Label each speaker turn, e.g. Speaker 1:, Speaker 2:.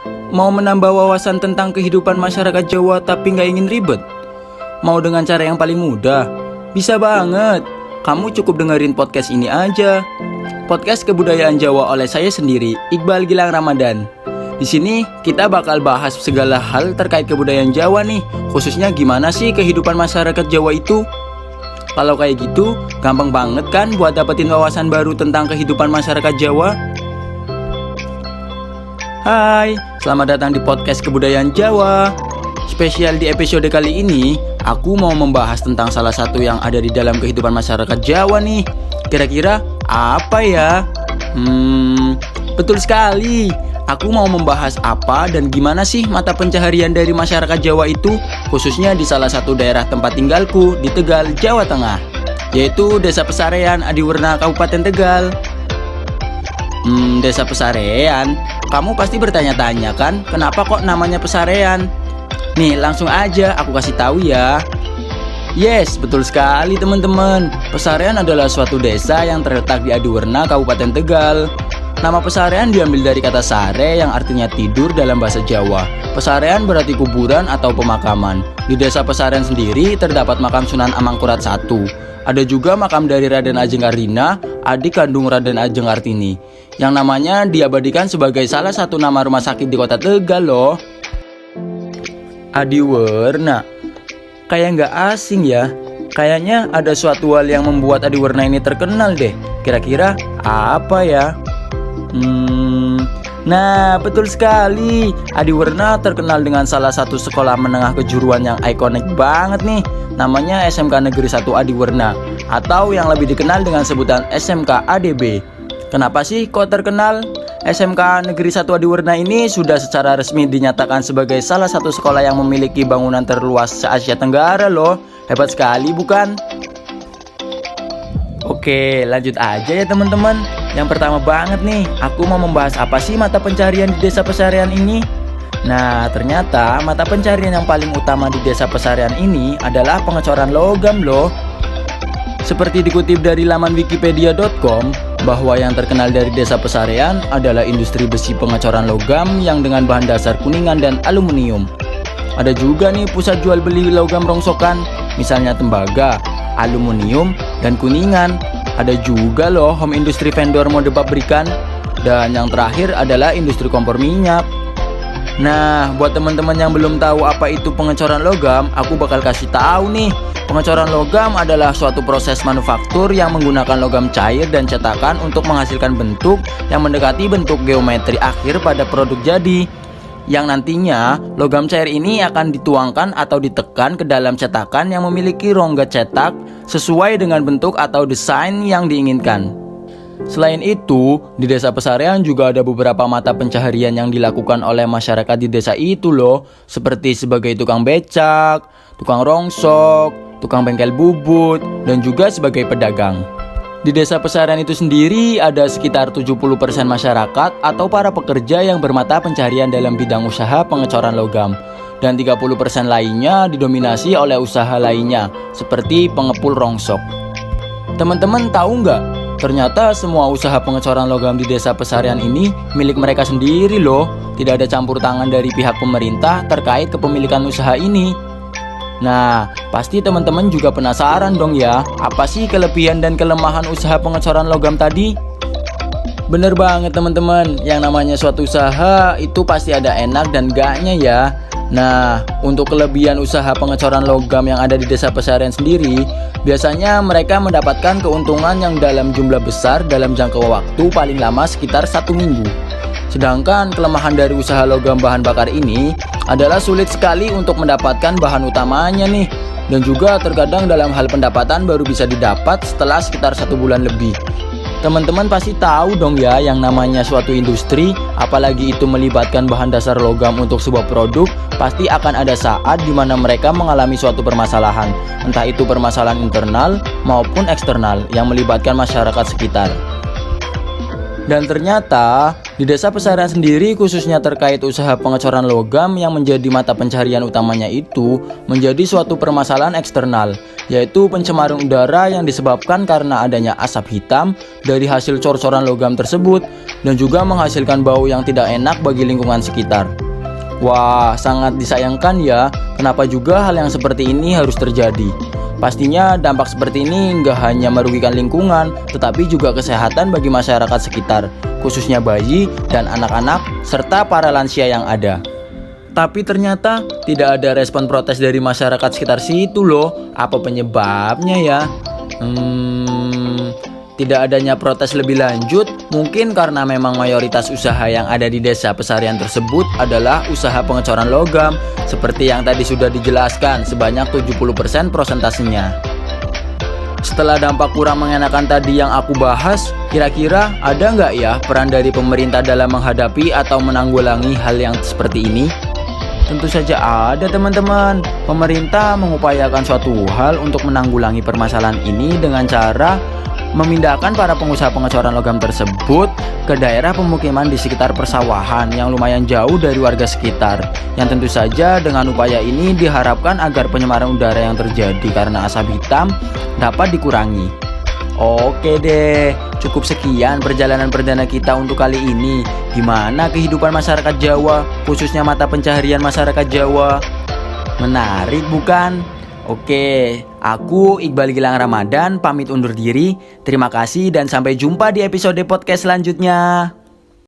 Speaker 1: Mau menambah wawasan tentang kehidupan masyarakat Jawa tapi nggak ingin ribet? Mau dengan cara yang paling mudah? Bisa banget. Kamu cukup dengerin podcast ini aja. Podcast Kebudayaan Jawa oleh saya sendiri, Iqbal Gilang Ramadan. Di sini kita bakal bahas segala hal terkait kebudayaan Jawa nih, khususnya gimana sih kehidupan masyarakat Jawa itu. Kalau kayak gitu, gampang banget kan buat dapetin wawasan baru tentang kehidupan masyarakat Jawa. Hai, selamat datang di podcast Kebudayaan Jawa. Spesial di episode kali ini, aku mau membahas tentang salah satu yang ada di dalam kehidupan masyarakat Jawa nih. Kira-kira apa ya? Betul sekali. Aku mau membahas apa dan gimana sih mata pencaharian dari masyarakat Jawa itu, khususnya di salah satu daerah tempat tinggalku di Tegal, Jawa Tengah, yaitu Desa Pesarean, Adiwerna, Kabupaten Tegal. Desa Pesarean, kamu pasti bertanya-tanya kan, kenapa kok namanya Pesarean? Nih, langsung aja aku kasih tahu ya. Yes, betul sekali teman-teman. Pesarean adalah suatu desa yang terletak di Adiwerna, Kabupaten Tegal. Nama Pesarean diambil dari kata sare yang artinya tidur dalam bahasa Jawa. Pesarean berarti kuburan atau pemakaman. Di Desa Pesarean sendiri terdapat makam Sunan Amangkurat I. Ada juga makam dari Raden Ajeng Karnina, adik kandung Raden Ajeng Kartini, yang namanya diabadikan sebagai salah satu nama rumah sakit di kota Tegal loh. Adiwerna, kayak nggak asing ya. Kayaknya ada suatu hal yang membuat Adiwerna ini terkenal deh. Kira-kira apa ya? Nah, betul sekali. Adiwerna terkenal dengan salah satu sekolah menengah kejuruan yang ikonik banget nih. Namanya SMK Negeri 1 Adiwerna, atau yang lebih dikenal dengan sebutan SMK ADB. Kenapa sih kok terkenal? SMK Negeri 1 Adiwerna ini sudah secara resmi dinyatakan sebagai salah satu sekolah yang memiliki bangunan terluas se-Asia Tenggara loh. Hebat sekali bukan? Oke, lanjut aja ya teman-teman. Yang pertama banget nih, aku mau membahas apa sih mata pencarian di Desa Pesarean ini. Nah, ternyata mata pencarian yang paling utama di Desa Pesarean ini adalah pengecoran logam loh. Seperti dikutip dari laman wikipedia.com, bahwa yang terkenal dari Desa Pesarean adalah industri besi pengecoran logam yang dengan bahan dasar kuningan dan aluminium. Ada juga nih pusat jual beli logam rongsokan, misalnya tembaga, aluminium, dan kuningan. Ada juga loh home industry vendor mode pabrikan. Dan yang terakhir adalah industri kompor minyak. Nah, buat teman-teman yang belum tahu apa itu pengecoran logam, aku bakal kasih tahu nih. Pengecoran logam adalah suatu proses manufaktur yang menggunakan logam cair dan cetakan untuk menghasilkan bentuk yang mendekati bentuk geometri akhir pada produk jadi. Yang nantinya, logam cair ini akan dituangkan atau ditekan ke dalam cetakan yang memiliki rongga cetak sesuai dengan bentuk atau desain yang diinginkan. Selain itu, di Desa Pesarean juga ada beberapa mata pencaharian yang dilakukan oleh masyarakat di desa itu loh, seperti sebagai tukang becak, tukang rongsok, tukang bengkel bubut, dan juga sebagai pedagang. Di Desa Pesarean itu sendiri ada sekitar 70% masyarakat atau para pekerja yang bermata pencaharian dalam bidang usaha pengecoran logam, dan 30% lainnya didominasi oleh usaha lainnya, seperti pengepul rongsok. Teman-teman tahu nggak? Ternyata semua usaha pengecoran logam di Desa Pesarean ini milik mereka sendiri loh. Tidak ada campur tangan dari pihak pemerintah terkait kepemilikan usaha ini. Nah, pasti teman-teman juga penasaran dong ya, apa sih kelebihan dan kelemahan usaha pengecoran logam tadi? Bener banget teman-teman, yang namanya suatu usaha itu pasti ada enak dan gaknya ya. Nah, untuk kelebihan usaha pengecoran logam yang ada di Desa Pesarean sendiri, biasanya mereka mendapatkan keuntungan yang dalam jumlah besar dalam jangka waktu paling lama sekitar 1 minggu. Sedangkan kelemahan dari usaha logam bahan bakar ini adalah sulit sekali untuk mendapatkan bahan utamanya nih. Dan juga terkadang dalam hal pendapatan baru bisa didapat setelah sekitar 1 bulan lebih. Teman-teman pasti tahu dong ya yang namanya suatu industri, apalagi itu melibatkan bahan dasar logam untuk sebuah produk, pasti akan ada saat di mana mereka mengalami suatu permasalahan, entah itu permasalahan internal maupun eksternal yang melibatkan masyarakat sekitar. Dan ternyata di Desa Pesarian sendiri, khususnya terkait usaha pengecoran logam yang menjadi mata pencarian utamanya itu menjadi suatu permasalahan eksternal, yaitu pencemaran udara yang disebabkan karena adanya asap hitam dari hasil cor-coran logam tersebut dan juga menghasilkan bau yang tidak enak bagi lingkungan sekitar. Wah, sangat disayangkan ya, kenapa juga hal yang seperti ini harus terjadi. Pastinya dampak seperti ini nggak hanya merugikan lingkungan, tetapi juga kesehatan bagi masyarakat sekitar, khususnya bayi dan anak-anak, serta para lansia yang ada. Tapi ternyata tidak ada respon protes dari masyarakat sekitar situ loh. Apa penyebabnya ya? Tidak adanya protes lebih lanjut, mungkin karena memang mayoritas usaha yang ada di Desa Pesarian tersebut adalah usaha pengecoran logam, seperti yang tadi sudah dijelaskan, sebanyak 70% prosentasenya. Setelah dampak kurang mengenakan tadi yang aku bahas, kira-kira ada nggak ya peran dari pemerintah dalam menghadapi atau menanggulangi hal yang seperti ini? Tentu saja ada teman-teman. Pemerintah mengupayakan suatu hal untuk menanggulangi permasalahan ini dengan cara memindahkan para pengusaha pengecoran logam tersebut ke daerah pemukiman di sekitar persawahan yang lumayan jauh dari warga sekitar. Yang tentu saja dengan upaya ini diharapkan agar pencemaran udara yang terjadi karena asap hitam dapat dikurangi. Oke deh, cukup sekian perjalanan perdana kita untuk kali ini. Gimana kehidupan masyarakat Jawa, khususnya mata pencaharian masyarakat Jawa? Menarik bukan? Oke, aku Iqbal Gilang Ramadan pamit undur diri. Terima kasih dan sampai jumpa di episode podcast selanjutnya.